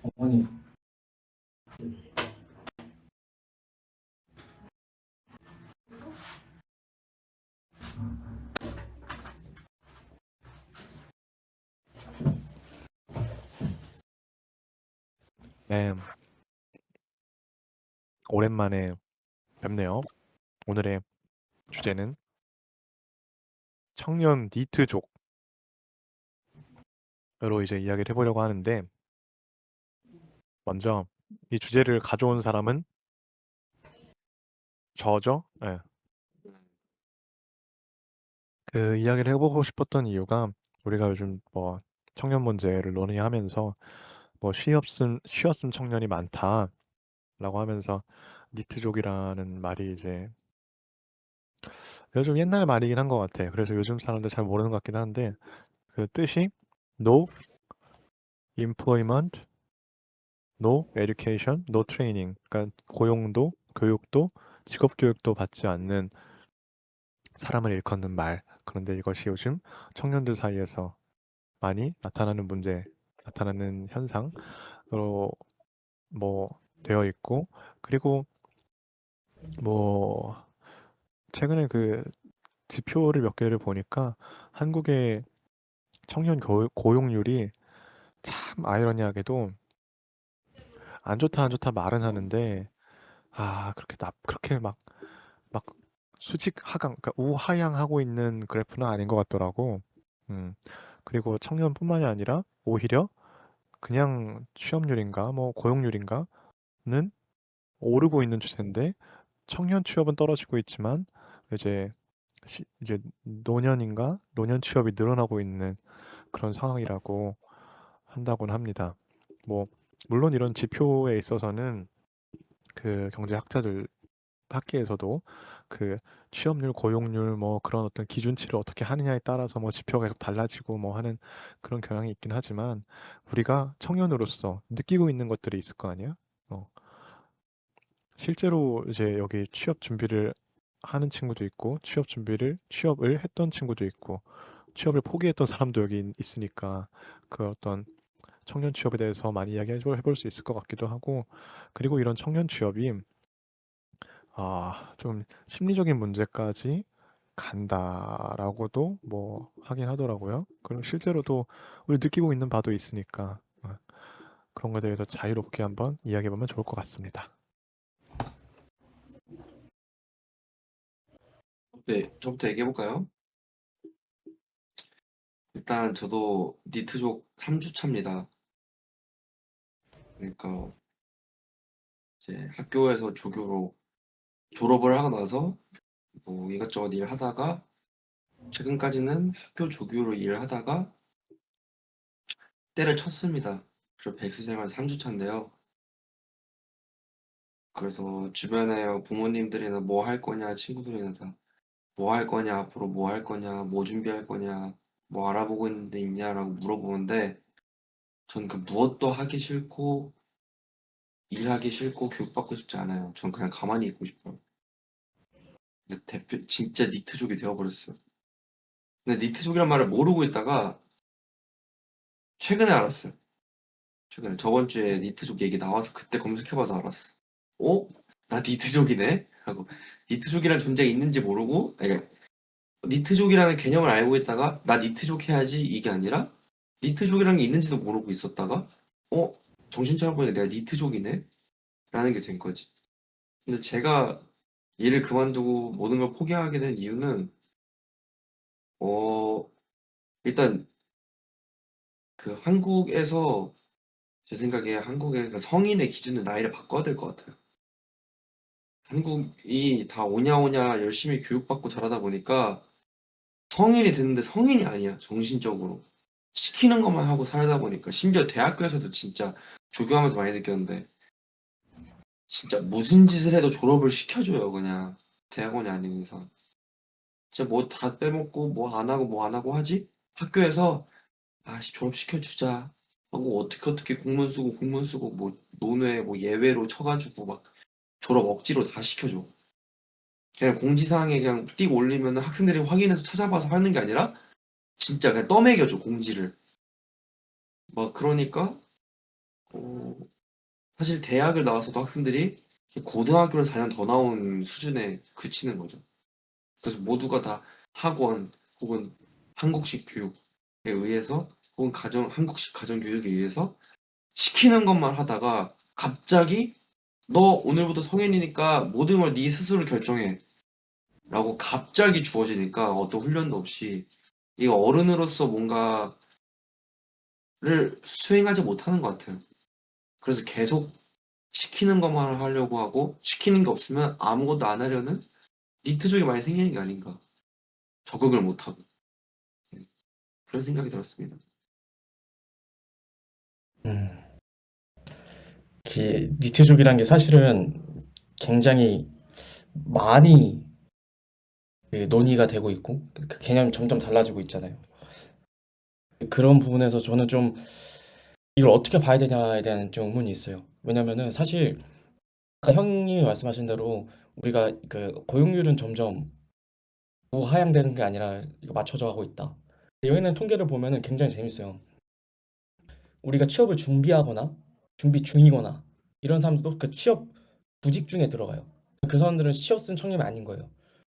어머니, 네, 오랜만에 뵙네요. 오늘의 주제는 청년 니트족으로 이제 이야기를 해보려고 하는데, 먼저 이 주제를 가져온 사람은 저죠. 네. 그 이야기를 해보고 싶었던 이유가 우리가 요즘 뭐 청년 문제를 논의하면서 뭐 쉬었음 청년이 많다라고 하면서 니트족이라는 말이 이제 요즘 옛날 말이긴 한 것 같아. 그래서 요즘 사람들 잘 모르는 것 같긴 한데 그 뜻이 No employment, no education, no training. 그러니까 고용도, 교육도, 직업 교육도 받지 않는 사람을 일컫는 말. 그런데 이것이 요즘 청년들 사이에서 많이 나타나는 문제, 나타나는 현상으로 뭐 되어 있고, 그리고 뭐 최근에 그 지표를 몇 개를 보니까 한국의 청년 고용률이 참 아이러니하게도 안 좋다 안 좋다 말은 하는데 그렇게 막 수직 하강, 그러니까 우하향하고 있는 그래프는 아닌 것 같더라고. 음, 그리고 청년뿐만이 아니라 오히려 그냥 취업률인가, 뭐 고용률인가는 오르고 있는 추세인데 청년 취업은 떨어지고 있지만 이제 이제 노년 취업이 늘어나고 있는 그런 상황이라고 한다곤 합니다. 뭐 물론 이런 지표에 있어서는 그 경제학자들 학계에서도 그 취업률, 고용률 뭐 그런 어떤 기준치를 어떻게 하느냐에 따라서 뭐 지표가 계속 달라지고 뭐 하는 그런 경향이 있긴 하지만 우리가 청년으로서 느끼고 있는 것들이 있을 거 아니야? 어, 실제로 이제 여기 취업 준비를 하는 친구도 있고 취업을 했던 친구도 있고 취업을 포기했던 사람도 여기 있으니까 그 어떤 청년 취업에 대해서 많이 해볼 수 있을 것 같기도 하고 그리고 이런 청년 취업이 좀 심리적인 문제까지 간다라고도 뭐 하긴 하더라고요. 그리고 실제로도 우리 느끼고 있는 바도 있으니까 그런 거에 대해서 자유롭게 한번 이야기해보면 좋을 것 같습니다. 네, 저부터 얘기해볼까요? 일단 저도 니트족 3주 차입니다. 그러니까 이제 학교에서 조교로 졸업을 하고 나서 뭐 이것저것 일 하다가 최근까지는 학교 조교로 일을 하다가 때를 쳤습니다. 그래서 백수 생활 3주 차인데요. 그래서 주변에 부모님들이나 뭐 할 거냐, 친구들이나 다 뭐 할 거냐, 앞으로 뭐 할 거냐, 뭐 준비할 거냐, 뭐 알아보고 있는데 있냐라고 물어보는데 전 그 무엇도 하기 싫고 일하기 싫고 교육받고 싶지 않아요. 전 그냥 가만히 있고 싶어요. 근데 대표 진짜 니트족이 되어버렸어요. 근데 니트족이란 말을 모르고 있다가 최근에 알았어요. 최근에 저번 주에 니트족 얘기 나와서 그때 검색해봐서 알았어. 어? 나 니트족이네? 하고 니트족이란 존재가 있는지 모르고 그러니까 니트족이라는 개념을 알고 있다가 나 니트족 해야지 이게 아니라 니트족이라는 게 있는지도 모르고 있었다가 어? 정신 차려보니까 내가 니트족이네? 라는 게 된 거지. 근데 제가 일을 그만두고 모든 걸 포기하게 된 이유는 어 일단 그 한국에서 제 생각에 한국의 그 성인의 기준을 나이를 바꿔야 될 것 같아요. 한국이 다 오냐오냐 열심히 교육받고 자라다 보니까 성인이 됐는데 성인이 아니야 정신적으로. 시키는 것만 하고 살다 보니까 심지어 대학교에서도 진짜 조교하면서 많이 느꼈는데 진짜 무슨 짓을 해도 졸업을 시켜줘요 그냥 대학원이 아닌 이상. 진짜 뭐 다 빼먹고 뭐 안 하고 뭐 안 하고 하지? 학교에서 아씨 졸업시켜주자 하고 어떻게 공문 쓰고 뭐 논외 뭐 예외로 쳐가지고 막 졸업 억지로 다 시켜줘. 그냥 공지사항에 그냥 띡 올리면 학생들이 확인해서 찾아봐서 하는 게 아니라 진짜 그냥 떠먹여줘 공지를. 막 그러니까 어, 사실 대학을 나와서도 학생들이 고등학교를 4년 더 나온 수준에 그치는 거죠. 그래서 모두가 다 학원 혹은 한국식 교육에 의해서 혹은 한국식 가정교육에 의해서 시키는 것만 하다가 갑자기 너 오늘부터 성인이니까 모든 걸 네 스스로 결정해 라고 갑자기 주어지니까 어떤 훈련도 없이 이 어른으로서 뭔가를 수행하지 못하는 것 같아요. 그래서 계속 시키는 것만 하려고 하고 시키는 게 없으면 아무것도 안 하려는 니트족이 많이 생기는 게 아닌가. 적응을 못하고. 네, 그런 생각이 들었습니다. 음, 니트족이란 게 사실은 굉장히 많이 논의가 되고 있고 그 개념이 점점 달라지고 있잖아요. 그런 부분에서 저는 좀 이걸 어떻게 봐야 되냐에 대한 좀 의문이 있어요. 왜냐면은 사실 아까 형님이 말씀하신 대로 우리가 그 고용률은 점점 우하향되는 게 아니라 이거 맞춰져 가고 있다. 여기 있는 통계를 보면은 굉장히 재밌어요. 우리가 취업을 준비하거나 준비 중이거나 이런 사람들도 그 취업 부직 중에 들어가요. 그 사람들은 시험 쓴 청년이 아닌 거예요.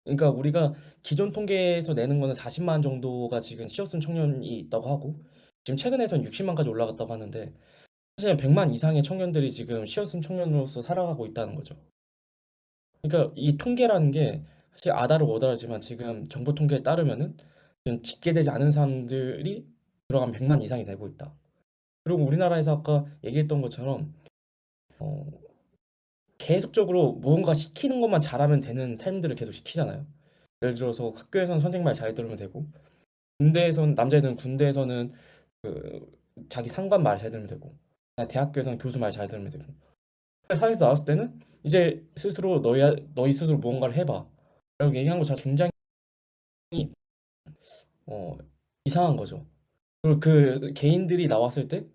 그러니까 우리가 기존 통계에서 내는 거는 40만 정도가 지금 시험 쓴 청년이 있다고 하고 지금 최근에선 60만까지 올라갔다고 하는데 사실 100만 이상의 청년들이 지금 시험 쓴 청년으로서 살아가고 있다는 거죠. 그러니까 이 통계라는 게 사실 아다르고 어다르지만 지금 정부 통계에 따르면은 지금 집계되지 않은 사람들이 들어가면 100만 이상이 되고 있다. 그리고 우리나라에서 아까 얘기했던 것처럼 어, 계속적으로 무언가 시키는 것만 잘하면 되는 삶들을 계속 시키잖아요. 예를 들어서 학교에서는 선생님 말 잘 들으면 되고 군대에서는 남자애들은 군대에서는 그 자기 상관 말 잘 들으면 되고 대학교에서는 교수 말 잘 들으면 되고 사회에서 나왔을 때는 이제 스스로 너희 스스로 무언가를 해봐 라고 얘기한 거 자체가 굉장히 어, 이상한 거죠. 그리고 그 개인들이 나왔을 때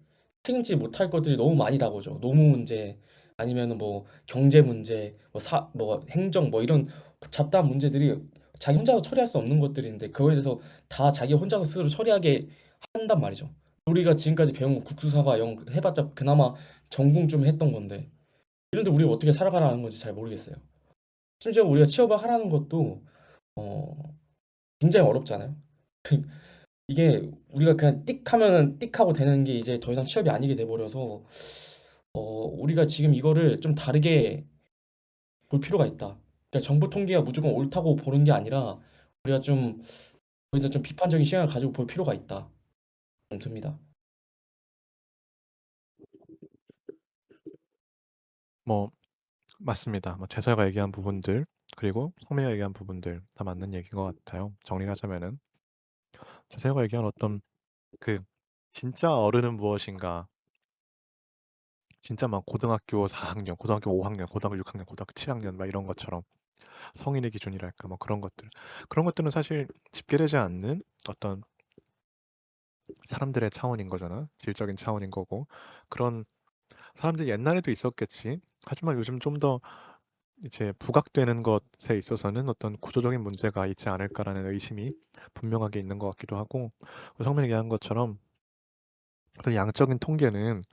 책임지지 못할 것들이 너무 많이 다가오죠. 노무 문제 아니면은 뭐 경제 문제, 뭐 행정 뭐 이런 잡다한 문제들이 자기 혼자서 처리할 수 없는 것들인데 그거에 대해서 다 자기 혼자서 스스로 처리하게 한단 말이죠. 우리가 지금까지 배운 거 국수사과 영 해봤자 그나마 전공 좀 했던 건데 이런데 우리가 어떻게 살아가라는 건지 잘 모르겠어요. 심지어 우리가 취업을 하라는 것도 어, 굉장히 어렵잖아요. 이게 우리가 그냥 띡 하면은 띡 하고 되는 게 이제 더 이상 취업이 아니게 돼 버려서 우리가 지금 이거를 좀 다르게 볼 필요가 있다. 그러니까 정보 통계가 무조건 옳다고 보는 게 아니라 우리가 좀 거기서 좀 비판적인 시각을 가지고 볼 필요가 있다. 좀 듭니다. 뭐 맞습니다. 뭐 재서가 얘기한 부분들 그리고 성민이가 얘기한 부분들 다 맞는 얘기인 것 같아요. 정리하자면은 재서가 얘기한 어떤 그 진짜 어른은 무엇인가, 진짜 막 고등학교 4학년, 고등학교 5학년, 고등학교 6학년, 고등학교 7학년 막 이런 것처럼 성인의 기준이랄까 뭐 그런 것들은 사실 집계되지 않는 어떤 사람들의 차원인 거잖아. 질적인 차원인 거고 그런 사람들이 옛날에도 있었겠지. 하지만 요즘 좀 더 이제 부각되는 것에 있어서는 어떤 구조적인 문제가 있지 않을까라는 의심이 분명하게 있는 것 같기도 하고 성민이 얘기한 것처럼 어떤 양적인 통계는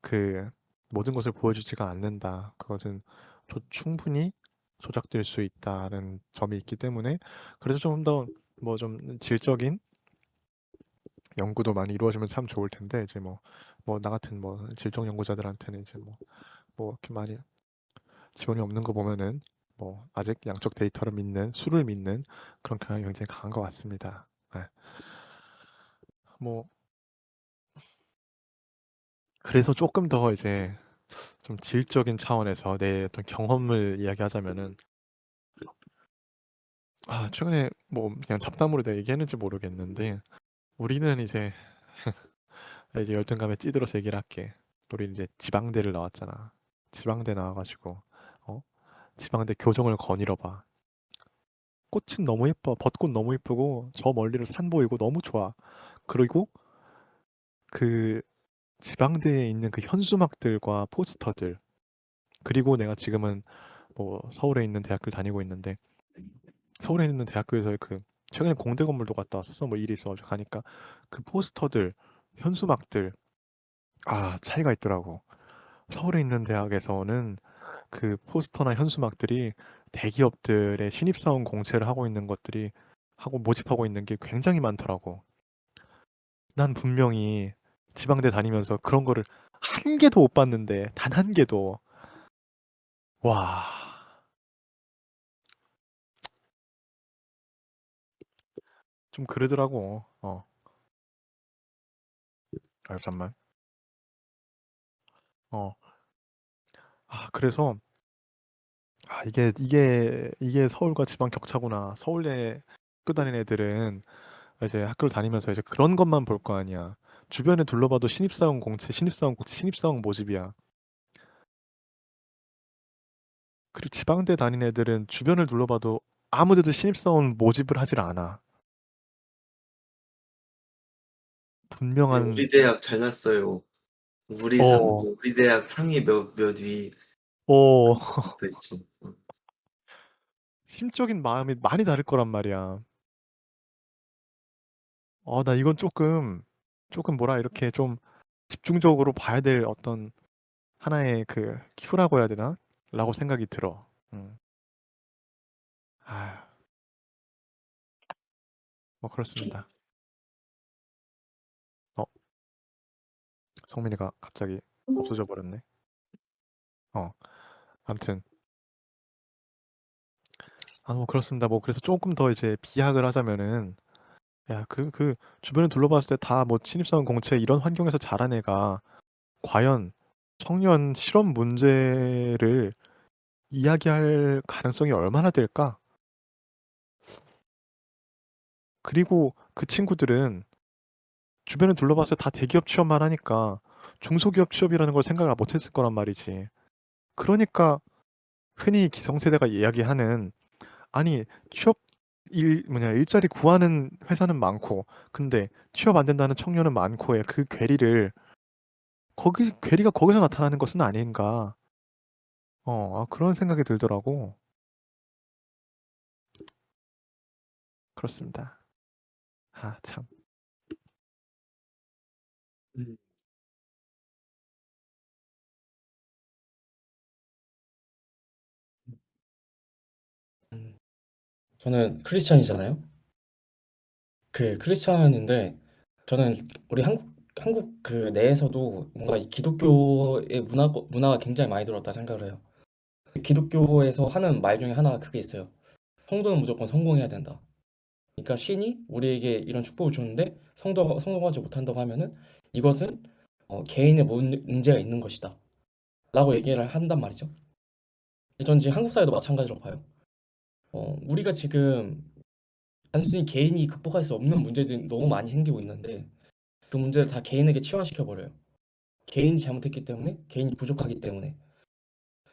그 모든 것을 보여주지가 않는다. 그것은 충분히 조작될 수 있다는 점이 있기 때문에 그래서 좀 더 뭐 좀 질적인 연구도 많이 이루어지면 참 좋을 텐데 이제 뭐 나 같은 뭐 질적 연구자들한테는 이제 뭐 이렇게 많이 지원이 없는 거 보면은 뭐 아직 양적 데이터를 믿는 수를 믿는 그런 경향이 굉장히 강한 것 같습니다. 네. 뭐 그래서 조금 더 이제 좀 질적인 차원에서 내 어떤 경험을 이야기하자면은 최근에 뭐 그냥 잡담으로 내가 얘기했는지 모르겠는데 우리는 이제 열등감에 찌들어서 얘기를 할게. 우리 이제 지방대를 나왔잖아. 지방대 나와가지고 어? 지방대 교정을 거닐어 봐. 꽃은 너무 예뻐. 벚꽃 너무 예쁘고 저 멀리로 산 보이고 너무 좋아. 그리고 그 지방대에 있는 그 현수막들과 포스터들 그리고 내가 지금은 뭐 서울에 있는 대학교를 다니고 있는데 서울에 있는 대학교에서의 그 최근에 공대 건물도 갔다 왔었어. 뭐 일이 있어가지고 가니까 그 포스터들, 현수막들 차이가 있더라고. 서울에 있는 대학에서는 그 포스터나 현수막들이 대기업들의 신입사원 공채를 하고 있는 것들이 하고 모집하고 있는 게 굉장히 많더라고. 난 분명히 지방대 다니면서 그런 거를 한 개도 못 봤는데 단 한 개도. 와, 좀 그러더라고. 잠깐만. 어, 그래서 이게 서울과 지방 격차구나. 서울에 학교 다니는 애들은 이제 학교를 다니면서 이제 그런 것만 볼 거 아니야. 주변에 둘러봐도 신입사원 공채, 신입사원 공채, 신입사원 모집이야. 그리고 지방대 다니는 애들은 주변을 둘러봐도 아무데도 신입사원 모집을 하질 않아. 네, 분명한, 우리 대학 잘났어요. 우리 어, 우리 대학 상위 몇 위. 어, 또 있지. 심적인 마음이 많이 다를 거란 말이야. 나 이건 조금 뭐라 이렇게 좀 집중적으로 봐야 될 어떤 하나의 그 큐라고 해야 되나? 라고 생각이 들어. 아, 뭐 그렇습니다. 어, 성민이가 갑자기 없어져 버렸네. 아무튼 뭐 그렇습니다. 뭐 그래서 조금 더 이제 비약을 하자면은 야, 그 주변을 둘러봤을 때 다 뭐 신입사원 공채 이런 환경에서 자란 애가 과연 청년 실업 문제를 이야기할 가능성이 얼마나 될까? 그리고 그 친구들은 주변을 둘러봤을 때 다 대기업 취업만 하니까 중소기업 취업이라는 걸 생각을 못 했을 거란 말이지. 그러니까 흔히 기성세대가 이야기하는 아니 취업 일자리 구하는 회사는 많고 근데 취업 안 된다는 청년은 많고의 그 괴리가 거기서 나타나는 것은 아닌가. 그런 생각이 들더라고. 그렇습니다. 참. 음. 음. 저는 크리스찬이잖아요. 그 크리스찬인데 저는 우리 한국 그 내에서도 뭔가 이 기독교의 문화가 굉장히 많이 들어왔다 생각을 해요. 기독교에서 하는 말 중에 하나가 그게 있어요. 성도는 무조건 성공해야 된다. 그러니까 신이 우리에게 이런 축복을 줬는데 성도가 성공하지 못한다고 하면은 이것은 개인의 문제가 있는 것이다. 라고 얘기를 한단 말이죠. 전 지금 한국 사회도 마찬가지로 봐요. 우리가 지금 단순히 개인이 극복할 수 없는 문제들이 너무 많이 생기고 있는데 그 문제를 다 개인에게 치환시켜 버려요. 개인이 잘못했기 때문에, 개인이 부족하기 때문에.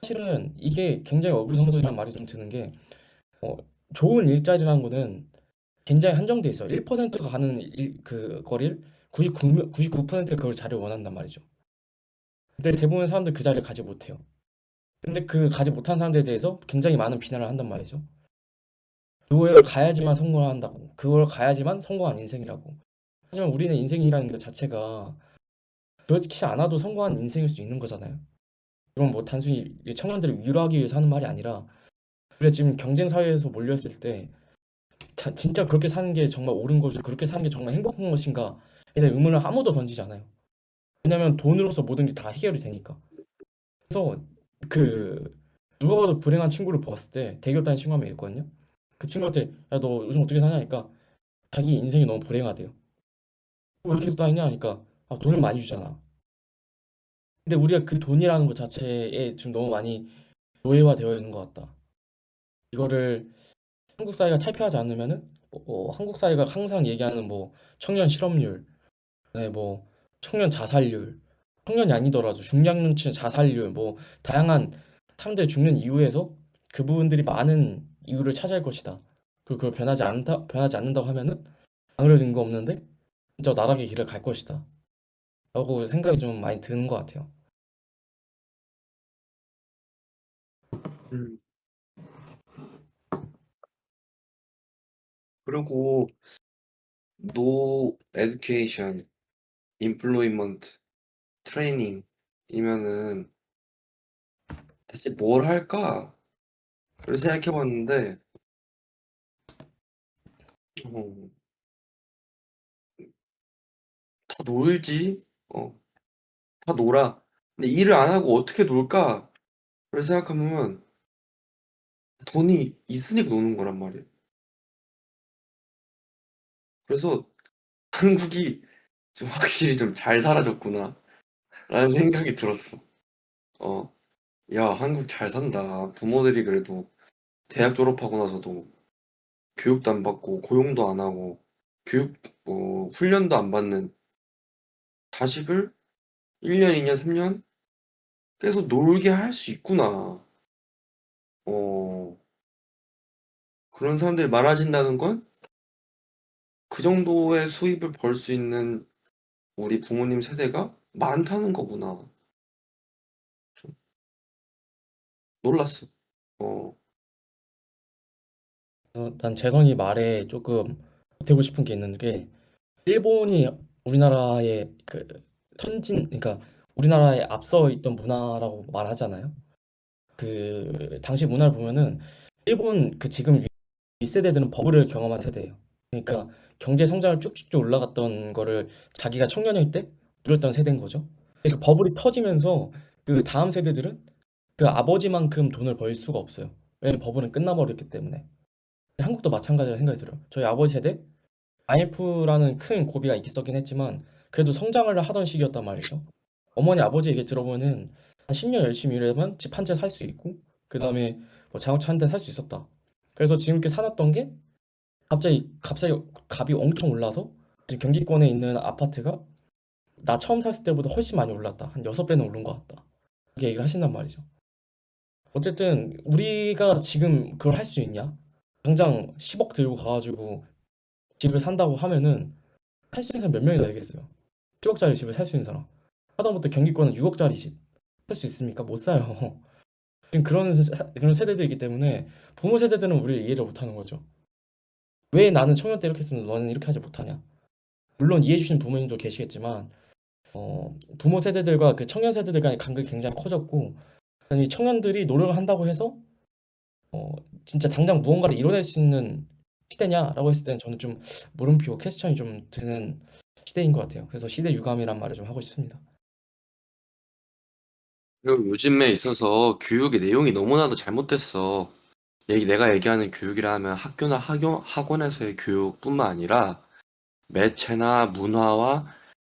사실은 이게 굉장히 어불성설이라는 말이 좀 드는 게 어, 좋은 일자리라는 거는 굉장히 한정돼 있어요. 1%가 가는 그 거리를 99%가 그걸 자리를 원한단 말이죠. 근데 대부분의 사람들 그 자리를 가지 못해요. 근데 그 가지 못한 사람들에 대해서 굉장히 많은 비난을 한단 말이죠. 그걸 가야지만 성공을 한다고. 그걸 가야지만 성공한 인생이라고. 하지만 우리는 인생이라는 것 자체가 그렇지 않아도 성공한 인생일 수 있는 거잖아요. 이건 뭐 단순히 이 청년들을 위로하기 위해서 하는 말이 아니라 우리가 지금 경쟁 사회에서 몰렸을 때 진짜 그렇게 사는 게 정말 옳은 거지 그렇게 사는 게 정말 행복한 것인가에 대한 의문을 아무도 던지지 않아요. 왜냐면 돈으로서 모든 게 다 해결이 되니까. 그래서 그 누가 봐도 불행한 친구를 보았을 때 대기업 다니는 친구 한 명 있거든요. 그 친구한테 야 너 요즘 어떻게 사냐니까 자기 인생이 너무 불행하대요. 왜 이렇게 다니냐 하니까 돈을 많이 주잖아. 근데 우리가 그 돈이라는 것 자체에 지금 너무 많이 노예화되어 있는 것 같다. 이거를 한국 사회가 탈피하지 않으면은 한국 사회가 항상 얘기하는 뭐 청년 실업률, 네, 뭐 청년 자살률, 청년이 아니더라도 중장년층 자살률, 뭐 다양한 사람들이 죽는 이유에서 그 부분들이 많은 이유를 차지할 것이다. 그리고 그걸 변하지 않는다고 하면은 안 그래도 인거 없는데 진짜 나락의 길을 갈 것이다. 라고 생각이 좀 많이 드는 것 같아요. 음. 그리고 노 에듀케이션, 임플로이먼트, 트레이닝이면은 대체 뭘 할까? 를 생각해 봤는데 어 다 놀지. 다 놀아. 근데 일을 안 하고 어떻게 놀까?'를 생각하면 돈이 있으니까 노는 거란 말이에요. 그래서 '한국이 좀 확실히 좀 잘 살아졌구나.'라는 생각이 들었어. 어 '야 한국 잘 산다.' 부모들이 그래도 대학 졸업하고 나서도 교육도 안 받고 고용도 안 하고 교육 훈련도 안 받는 자식을 1 년, 2 년, 3년 계속 놀게 할 수 있구나. 어 그런 사람들이 많아진다는 건 그 정도의 수입을 벌 수 있는 우리 부모님 세대가 많다는 거구나. 좀 놀랐어. 어 난 재성이 말에 조금 보태고 싶은 게 있는 게 일본이 우리나라의 그 그러니까 우리나라에 앞서 있던 문화라고 말하잖아요. 그 당시 문화를 보면은 일본 그 지금 윗세대들은 버블을 경험한 세대예요. 그러니까 경제 성장을 쭉쭉쭉 올라갔던 거를 자기가 청년일 때 누렸던 세대인 거죠. 근데 그 버블이 터지면서 그 다음 세대들은 그 아버지만큼 돈을 벌 수가 없어요. 왜냐면 버블은 끝나버렸기 때문에. 한국도 마찬가지라 생각이 들어요. 저희 아버지 세대 IMF라는 큰 고비가 있었긴 했지만 그래도 성장을 하던 시기였단 말이죠. 어머니 아버지 얘기 들어보면은 한 10년 열심히 일하면 집 한 채 살 수 있고 그다음에 뭐 자동차 한 대 살 수 있었다. 그래서 지금께 살았던 게 갑자기 값이 엄청 올라서 지금 경기권에 있는 아파트가 나 처음 샀을 때보다 훨씬 많이 올랐다. 한 6배는 오른 것 같다. 이렇게 얘기를 하신단 말이죠. 어쨌든 우리가 지금 그걸 할 수 있냐? 당장 10억 들고 가가지고 집을 산다고 하면은 살 수 있는 사람 몇 명이나 되겠어요? 10억짜리 집을 살 수 있는 사람. 하다못해 경기권은 6억짜리 집 살 수 있습니까? 못 사요. 지금 그런 세대들이기 때문에 부모 세대들은 우리를 이해를 못하는 거죠. 왜 나는 청년 때 이렇게 했으면 너는 이렇게 하지 못하냐? 물론 이해해 주시는 부모님도 계시겠지만 부모 세대들과 그 청년 세대들 간의 간극이 굉장히 커졌고 이 청년들이 노력을 한다고 해서 어, 진짜 당장 무언가를 이뤄낼 수 있는 시대냐라고 했을 때는 저는 좀 물음표 퀘스천이 좀 드는 시대인 것 같아요. 그래서 시대 유감이란 말을 좀 하고 싶습니다. 그리고 요즘에 있어서 교육의 내용이 너무나도 잘못됐어. 내가 얘기하는 교육이라 하면 학교나 학원에서의 교육뿐만 아니라 매체나 문화와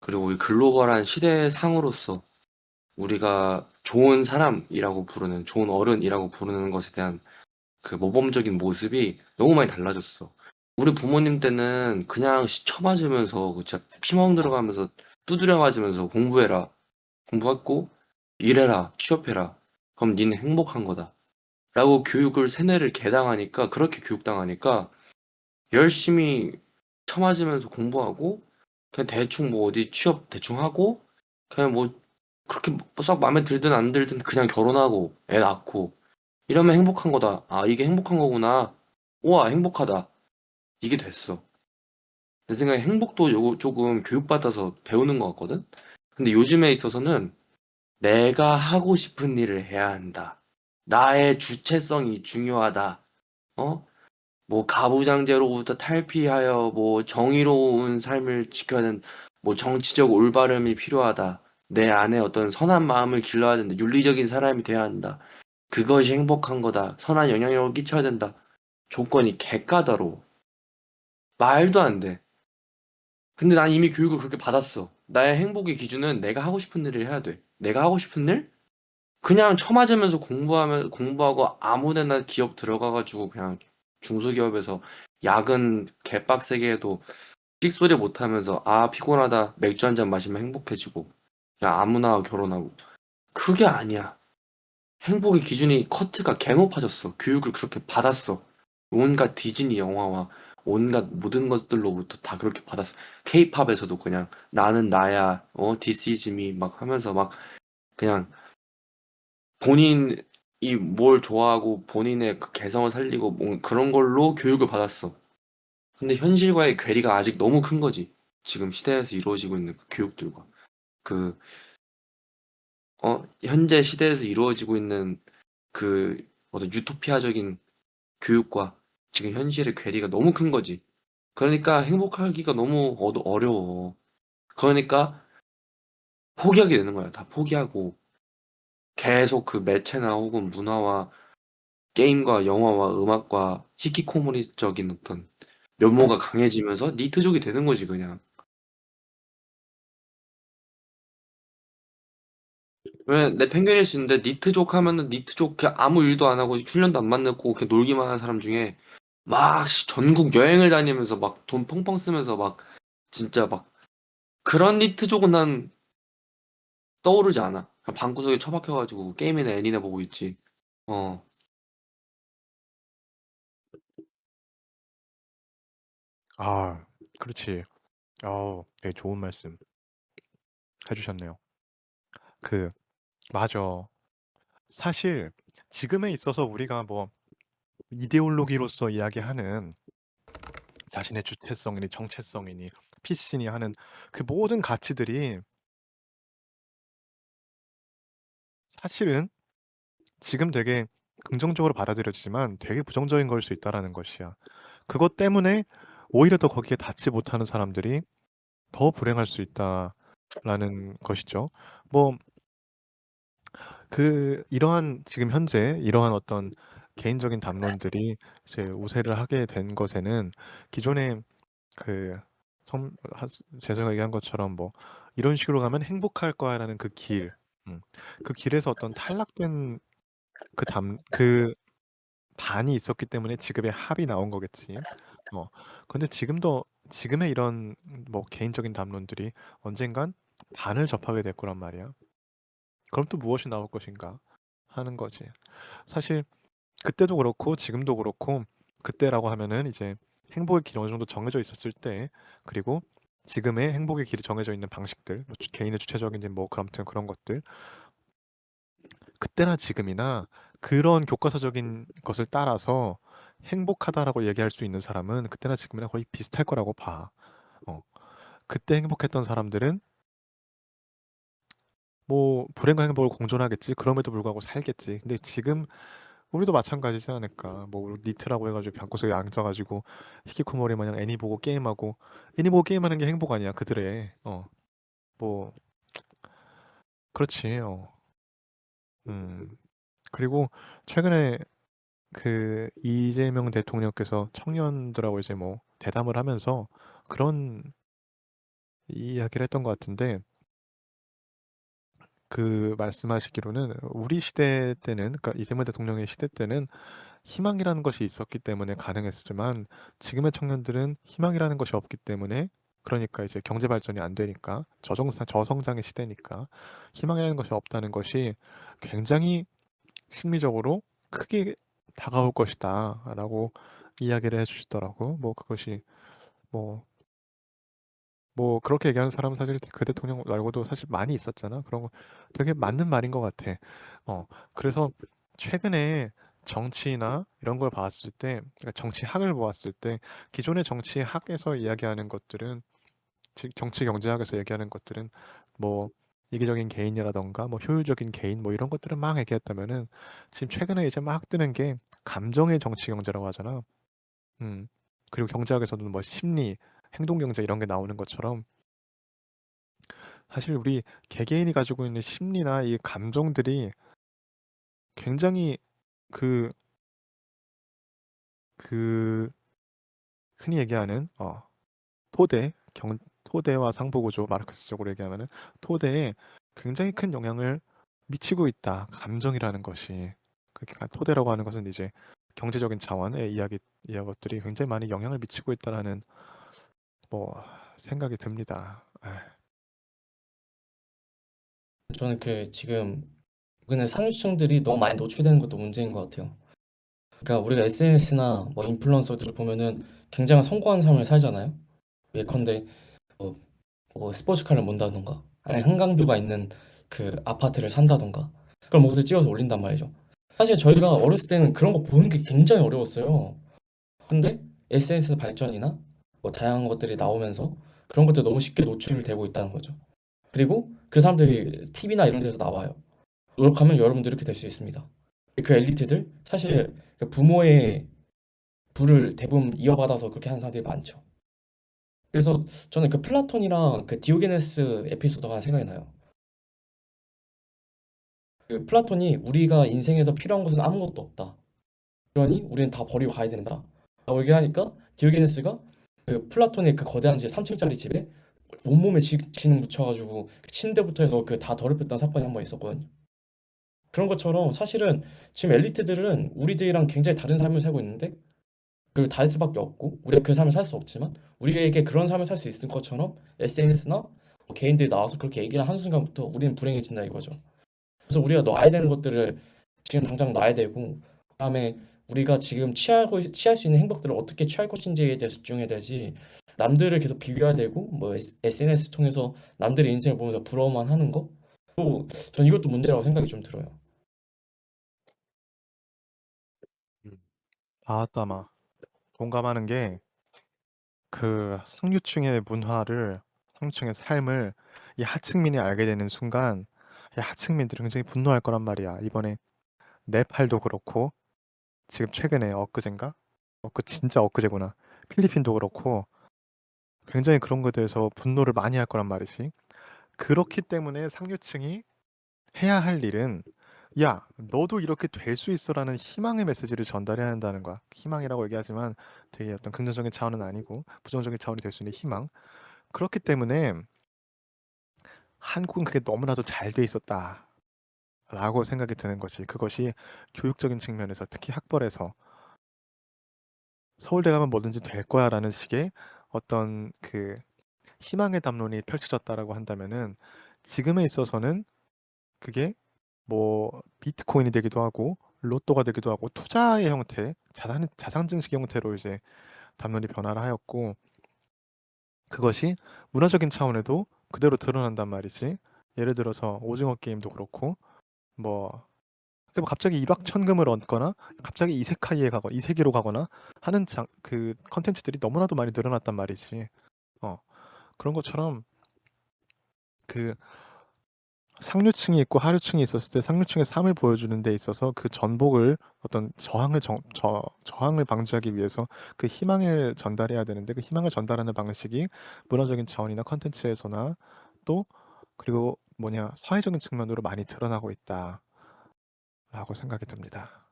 그리고 이 글로벌한 시대상으로서 우리가 좋은 사람이라고 부르는, 좋은 어른이라고 부르는 것에 대한 그 모범적인 모습이 너무 많이 달라졌어. 우리 부모님 때는 그냥 시쳐 맞으면서 그 진짜 피멍 들어가면서 두드려 맞으면서 공부해라. 공부했고 일해라. 취업해라. 그럼 니는 행복한 거다. 라고 교육을 세뇌를 개당하니까 그렇게 교육당하니까 열심히 쳐맞으면서 공부하고 그냥 대충 뭐 어디 취업 대충 하고 그냥 뭐 그렇게 썩 마음에 들든 안 들든 그냥 결혼하고 애 낳고 이러면 행복한 거다. 아, 이게 행복한 거구나. 우와, 행복하다. 이게 됐어. 내 생각에 행복도 요거 조금 교육받아서 배우는 것 같거든? 근데 요즘에 있어서는 내가 하고 싶은 일을 해야 한다. 나의 주체성이 중요하다. 어? 뭐 가부장제로부터 탈피하여 뭐 정의로운 삶을 지켜야 된다. 뭐 정치적 올바름이 필요하다. 내 안에 어떤 선한 마음을 길러야 된다. 윤리적인 사람이 돼야 한다. 그것이 행복한 거다. 선한 영향력을 끼쳐야 된다. 조건이 개까다로워. 말도 안 돼. 근데 난 이미 교육을 그렇게 받았어. 나의 행복의 기준은 내가 하고 싶은 일을 해야 돼. 내가 하고 싶은 일? 그냥 처맞으면서 공부하고 아무 데나 기업 들어가가지고 그냥 중소기업에서 야근 개빡세게 해도 삑소리 못하면서 아 피곤하다 맥주 한 잔 마시면 행복해지고 그냥 아무나 결혼하고 그게 아니야. 행복의 기준이 커트가 개 높아졌어. 교육을 그렇게 받았어. 온갖 디즈니 영화와 온갖 모든 것들로부터 다 그렇게 받았어. 케이팝에서도 그냥 나는 나야, this is me 막 하면서 막 그냥 본인이 뭘 좋아하고 본인의 그 개성을 살리고 그런 걸로 교육을 받았어. 근데 현실과의 괴리가 아직 너무 큰 거지. 지금 시대에서 이루어지고 있는 그 교육들과 그 현재 시대에서 이루어지고 있는 그 어떤 유토피아적인 교육과 지금 현실의 괴리가 너무 큰 거지. 그러니까 행복하기가 너무 어려워. 그러니까 포기하게 되는 거야. 다 포기하고 계속 그 매체나 혹은 문화와 게임과 영화와 음악과 히키코모리적인 어떤 면모가 강해지면서 니트족이 되는 거지 그냥. 왜 내 편견일 수 있는데 니트족 하면은 니트족 그냥 아무 일도 안 하고 훈련도 안 받고 그냥 놀기만 하는 사람 중에 막 전국 여행을 다니면서 막 돈 펑펑 쓰면서 막 진짜 막 그런 니트족은 난 떠오르지 않아. 그냥 방구석에 처박혀가지고 게임이나 애니나 보고 있지. 어. 아, 그렇지. 되게 좋은 말씀 해주셨네요. 그, 맞아. 사실 지금에 있어서 우리가 뭐 이데올로기로서 이야기하는 자신의 주체성이니 정체성이니 피신이 하는 그 모든 가치들이 사실은 지금 되게 긍정적으로 받아들여지지만 되게 부정적인 걸 수 있다라는 것이야. 그것 때문에 오히려 더 거기에 닿지 못하는 사람들이 더 불행할 수 있다라는 것이죠. 뭐 이러한 지금 현재 이러한 어떤 개인적인 담론들이 이제 우세를 하게 된 것에는 기존에 그 제가 얘기한 것처럼 뭐 이런 식으로 가면 행복할 거야라는 그 길, 음, 그 길에서 어떤 탈락된 그 반이 있었기 때문에 지금의 합이 나온 거겠지. 근데 지금의 이런 뭐 개인적인 담론들이 언젠간 반을 접하게 될 거란 말이야. 그럼 또 무엇이 나올 것인가 하는 거지. 사실 그때도 그렇고 지금도 그렇고 그때라고 하면은 이제 행복의 길이 어느 정도 정해져 있었을 때 그리고 지금의 행복의 길이 정해져 있는 방식들 뭐 개인의 주체적인 뭐 아무튼 그런 것들 그때나 지금이나 그런 교과서적인 것을 따라서 행복하다라고 얘기할 수 있는 사람은 그때나 지금이나 거의 비슷할 거라고 봐. 어. 그때 행복했던 사람들은 뭐 불행과 행복을 공존하겠지. 그럼에도 불구하고 살겠지. 근데 지금 우리도 마찬가지지 않을까. 뭐 니트라고 해가지고 방구석에 앉아가지고 히키코모리 마냥 애니 보고 게임하고 애니 보고 게임하는 게 행복 아니야. 그들의 뭐 그렇지. 그리고 최근에 그 이재명 대통령께서 청년들하고 이제 뭐 대담을 하면서 그런 이야기를 했던 것 같은데 그 말씀하시기로는 우리 시대 때는 그러니까 이재명 대통령의 시대 때는 희망이라는 것이 있었기 때문에 가능했지만 지금의 청년들은 희망이라는 것이 없기 때문에 그러니까 이제 경제 발전이 안 되니까 저성장의 시대니까 희망이라는 것이 없다는 것이 굉장히 심리적으로 크게 다가올 것이다라고 이야기를 해주시더라고. 뭐 그것이 뭐 그렇게 얘기하는 사람은 사실 그 대통령 말고도 사실 많이 있었잖아. 그런 거 되게 맞는 말인 것 같아. 그래서 최근에 정치나 이런 걸 봤을 때, 그러니까 정치학을 보았을 때, 기존의 정치학에서 이야기하는 것들은, 정치 경제학에서 얘기하는 것들은, 뭐, 이기적인 개인이라던가, 뭐, 효율적인 개인, 뭐, 이런 것들을 막 얘기했다면은, 지금 최근에 이제 막 뜨는 게, 감정의 정치 경제라고 하잖아. 음. 그리고 경제학에서는 뭐, 심리, 행동 경제 이런 게 나오는 것처럼, 사실 우리 개개인이 가지고 있는 심리나 이 감정들이 굉장히 그, 그 흔히 얘기하는 토대와 상부구조 마르크스적으로 얘기하면은 토대에 굉장히 큰 영향을 미치고 있다. 감정이라는 것이. 그러니까 토대라고 하는 것은 이제 경제적인 차원의 이야기들이 굉장히 많이 영향을 미치고 있다라는 뭐 생각이 듭니다. 저는 지금 근데 상류층들이 너무 많이 노출되는 것도 문제인 것 같아요. 그러니까 우리가 SNS나 뭐 인플루언서들을 보면은 굉장히 성공한 삶을 살잖아요. 예컨대 뭐, 뭐 스포츠카를 mon다던가 아니 한강뷰가 있는 그 아파트를 산다던가 그걸 모두 찍어서 올린단 말이죠. 사실 저희가 어렸을 때는 그런 거 보는 게 굉장히 어려웠어요. 근데 SNS 발전이나 뭐 다양한 것들이 나오면서 그런 것들 너무 쉽게 노출되고 있다는 거죠. 그리고 그 사람들이 TV나 이런 데서 나와요. 노력하면 여러분도 이렇게 될 수 있습니다. 그 엘리트들 사실 그 부모의 부를 대부분 이어받아서 그렇게 하는 사람들이 많죠. 그래서 저는 그 플라톤이랑 그 디오게네스 에피소드가 생각이 나요. 그 플라톤이 우리가 인생에서 필요한 것은 아무것도 없다. 그러니 우리는 다 버리고 가야 된다. 라고 얘기를 하니까 디오게네스가 그 플라톤의 그 거대한 집 3층짜리 집에 온몸에 진을 묻혀가지고 그 침대부터 해서 그 다 더럽혔던 사건이 한 번 있었거든요. 그런 것처럼 사실은 지금 엘리트들은 우리들이랑 굉장히 다른 삶을 살고 있는데 그걸 다 할 수밖에 없고 우리가 그 삶을 살 수 없지만 우리에게 그런 삶을 살 수 있을 것처럼 SNS나 개인들이 나와서 그렇게 얘기를 하는 순간부터 우리는 불행해진다 이거죠. 그래서 우리가 놔야 되는 것들을 지금 당장 놔야 되고 그다음에 우리가 지금 취할 수 있는 행복들을 어떻게 취할 것인지에 대해서 집중해야 되지 남들을 계속 비교해야 되고 뭐 SNS 통해서 남들의 인생을 보면서 부러워만 하는 거? 또 전 이것도 문제라고 생각이 좀 들어요. 아따마 공감하는 게 그 상류층의 문화를 상류층의 삶을 이 하층민이 알게 되는 순간 이 하층민들은 굉장히 분노할 거란 말이야. 이번에 네팔도 그렇고 지금 최근에 엊그젠가? 진짜 엊그제구나. 필리핀도 그렇고 굉장히 그런 것에 대해서 분노를 많이 할 거란 말이지. 그렇기 때문에 상류층이 해야 할 일은 야, 너도 이렇게 될 수 있어라는 희망의 메시지를 전달해야 한다는 거야. 희망이라고 얘기하지만 되게 어떤 긍정적인 차원은 아니고 부정적인 차원이 될 수 있는 희망. 그렇기 때문에 한국은 그게 너무나도 잘 돼 있었다. 라고 생각이 드는 것이 그것이 교육적인 측면에서 특히 학벌에서 서울대 가면 뭐든지 될 거야라는 식의 어떤 그 희망의 담론이 펼쳐졌다라고 한다면은 지금에 있어서는 그게 뭐 비트코인이 되기도 하고 로또가 되기도 하고 투자의 형태, 자산 증식 형태로 이제 담론이 변화를 하였고 그것이 문화적인 차원에도 그대로 드러난단 말이지. 예를 들어서 오징어 게임도 그렇고 뭐 근데 뭐 갑자기 일확천금을 얻거나 갑자기 이세계로 가거나 하는 그 컨텐츠들이 너무나도 많이 늘어났단 말이지. 어, 그런 것처럼 그 상류층이 있고 하류층이 있었을 때 상류층의 삶을 보여주는 데 있어서 그 전복을 어떤 저항을 방지하기 위해서 그 희망을 전달해야 되는데 그 희망을 전달하는 방식이 문화적인 차원이나 컨텐츠에서나 또 그리고 뭐냐 사회적인 측면으로 많이 드러나고 있다라고 생각이 듭니다.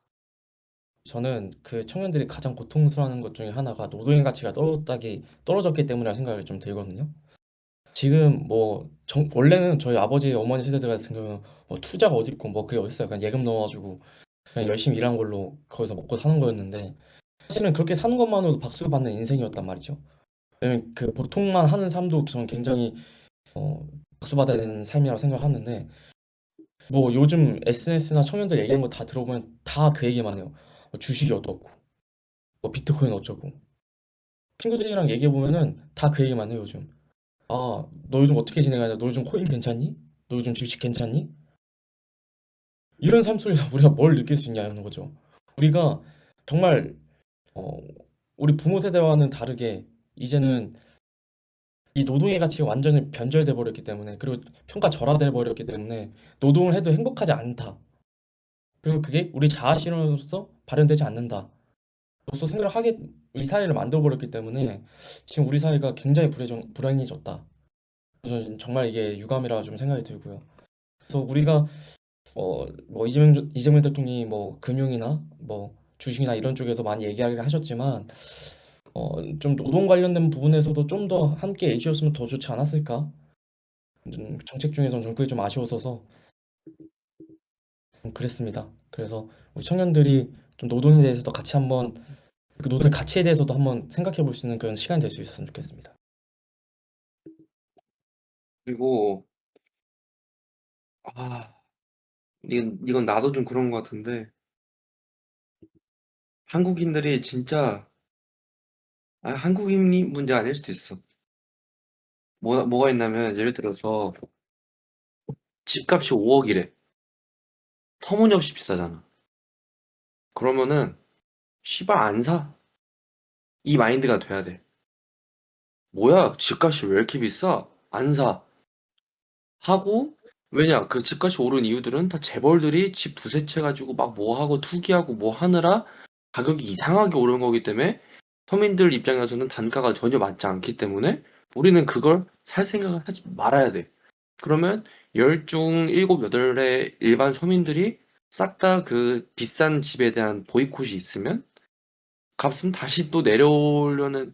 저는 그 청년들이 가장 고통스러워하는 것 중에 하나가 노동의 가치가 떨어졌기 때문이라 생각이 좀 들거든요. 지금 뭐 원래는 저희 아버지 어머니 세대들 같은 경우는 뭐 투자가 어디 있고 뭐 그게 어딨어요. 그냥 예금 넣어가지고 그냥 열심히 일한 걸로 거기서 먹고 사는 거였는데 사실은 그렇게 사는 것만으로도 박수를 받는 인생이었단 말이죠. 왜냐면 그 보통만 하는 삶도 저는 굉장히 어, 박수받아야 되는 삶이라고 생각하는데 뭐 요즘 SNS나 청년들 얘기하는 거 다 들어보면 다 그 얘기만 해요. 주식이 어떻고 뭐 비트코인 어쩌고 친구들이랑 얘기해 보면은 다 그 얘기만 해요 요즘. 아, 너 요즘 어떻게 지내가냐? 너 요즘 코인 괜찮니? 너 요즘 주식 괜찮니? 이런 삶 속에서 우리가 뭘 느낄 수 있냐는 거죠. 우리가 정말 어, 우리 부모 세대와는 다르게 이제는 이 노동의 가치가 완전히 변절돼 버렸기 때문에 그리고 평가절하돼 버렸기 때문에 노동을 해도 행복하지 않다. 그리고 그게 우리 자아 실현으로서 발현되지 않는다. 로서 생각을 하게 이 사회를 만들어 버렸기 때문에 지금 우리 사회가 굉장히 불행해졌다. 저는 정말 이게 유감이라 좀 생각이 들고요. 그래서 우리가 뭐 이재명 대통령이 뭐 금융이나 뭐 주식이나 이런 쪽에서 많이 얘기하기를 하셨지만 좀 노동 관련된 부분에서도 좀 더 함께 해주셨으면 더 좋지 않았을까? 정책 중에서는 좀 그게 좀 아쉬웠어서 그랬습니다. 그래서 우리 청년들이 좀 노동에 대해서도 같이 한번 그 노동의 가치에 대해서도 한번 생각해 볼 수 있는 그런 시간이 될 수 있었으면 좋겠습니다. 그리고 아 이건 나도 좀 그런 것 같은데 한국인들이 진짜 한국인이 문제 아닐 수도 있어. 뭐가 있냐면 예를 들어서 집값이 5억이래. 터무니없이 비싸잖아. 그러면은 씨발 안 사. 이 마인드가 돼야 돼. 뭐야 집값이 왜 이렇게 비싸? 안 사. 하고 왜냐? 그 집값이 오른 이유들은 다 재벌들이 집 두세 채 가지고 막 뭐 하고 투기하고 뭐 하느라 가격이 이상하게 오른 거기 때문에 서민들 입장에서는 단가가 전혀 맞지 않기 때문에 우리는 그걸 살 생각을 하지 말아야 돼. 그러면 10중 7, 8의 일반 서민들이 싹 다 그 비싼 집에 대한 보이콧이 있으면 값은 다시 또 내려오려는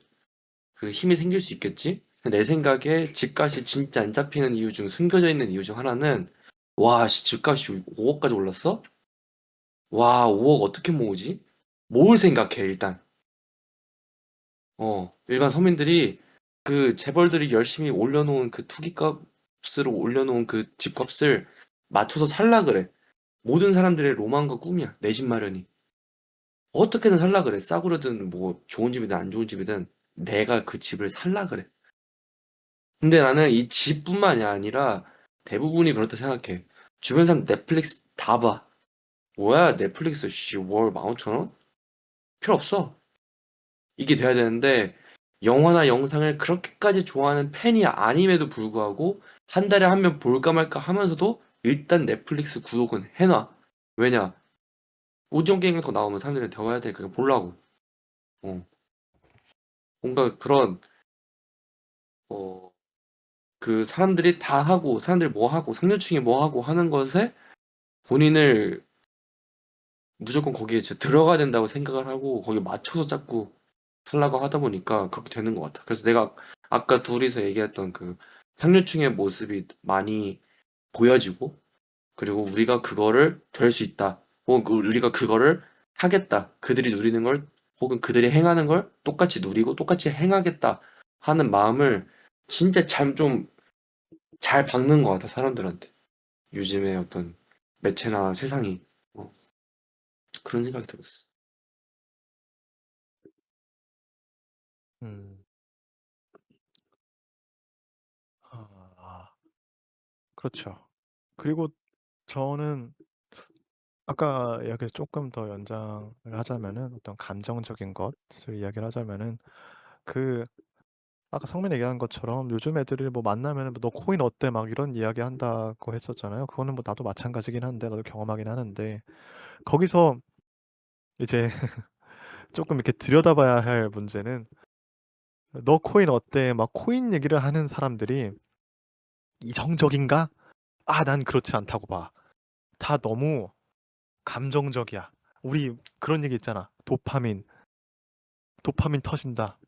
그 힘이 생길 수 있겠지? 내 생각에 집값이 진짜 안 잡히는 이유 중 숨겨져 있는 이유 중 하나는 와, 씨, 집값이 5억까지 올랐어? 와, 5억 어떻게 모으지? 뭘 생각해, 일단. 일반 서민들이 그 재벌들이 열심히 올려놓은 그 투기값으로 올려놓은 그 집값을 맞춰서 살라 그래. 모든 사람들의 로망과 꿈이야, 내 집 마련이. 어떻게든 살라 그래. 싸구려든 뭐 좋은 집이든 안 좋은 집이든 내가 그 집을 살라 그래. 근데 나는 이 집뿐만이 아니라 대부분이 그렇다 생각해. 주변 사람 넷플릭스 다 봐. 뭐야, 넷플릭스 씨, 월 15,000원? 필요 없어. 이게 돼야 되는데 영화나 영상을 그렇게까지 좋아하는 팬이 아님에도 불구하고 한 달에 한 번 볼까 말까 하면서도 일단 넷플릭스 구독은 해놔. 왜냐? 오징어 게임 같은 거 나오면 사람들이 더 해야 되니까 보려고. 어. 뭔가 그런 어, 그 사람들이 다 하고 사람들이 뭐 하고 상류층이 뭐 하고 하는 것에 본인을 무조건 거기에 진짜 들어가야 된다고 생각을 하고 거기에 맞춰서 자꾸 살라고 하다 보니까 그렇게 되는 것 같아. 그래서 내가 아까 둘이서 얘기했던 그 상류층의 모습이 많이 보여지고 그리고 우리가 그거를 될 수 있다. 혹은 우리가 그거를 하겠다. 그들이 누리는 걸 혹은 그들이 행하는 걸 똑같이 누리고 똑같이 행하겠다 하는 마음을 진짜 참 좀 잘 박는 것 같아, 사람들한테. 요즘의 어떤 매체나 세상이. 어, 그런 생각이 들었어. 음. 아, 그렇죠. 그리고 저는 아까 이야기에서 조금 더 연장을 하자면은 어떤 감정적인 것을 이야기를 하자면은 그 아까 성민이 얘기한 것처럼 요즘 애들이 뭐 만나면은 뭐너 코인 어때 막 이런 이야기 한다고 했었잖아요. 그거는 뭐 나도 마찬가지긴 한데 나도 경험하긴 하는데 거기서 이제 조금 이렇게 들여다봐야 할 문제는 너 코인 어때 막 코인 얘기를 하는 사람들이 이성적인가? 아, 난 그렇지 않다고 봐. 다 너무 감정적이야. 우리 그런 얘기 있잖아. 도파민 터진다.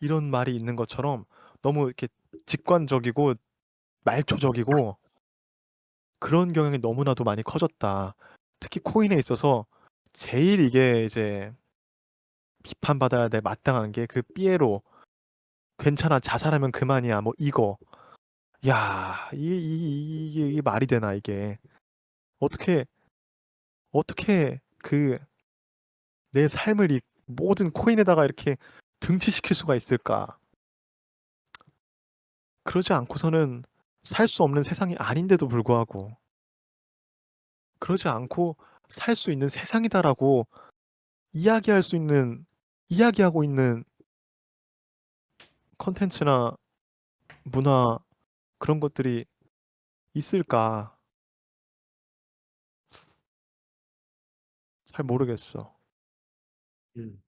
이런 말이 있는 것처럼 너무 이렇게 직관적이고 말초적이고 그런 경향이 너무나도 많이 커졌다. 특히 코인에 있어서 제일 이게 이제 비판받아야 될 마땅한 게 그 삐에로 괜찮아 자살하면 그만이야 뭐 이거 야 이게 말이 되나 이게 어떻게 어떻게 그 내 삶을 이 모든 코인에다가 이렇게 등치시킬 수가 있을까? 그러지 않고서는 살 수 없는 세상이 아닌데도 불구하고 그러지 않고 '살 수 있는 세상이다.'라고 이야기할 수 있는 이야기하고 있는 콘텐츠나 문화 그런 것들이 있을까? 잘 모르겠어. 음.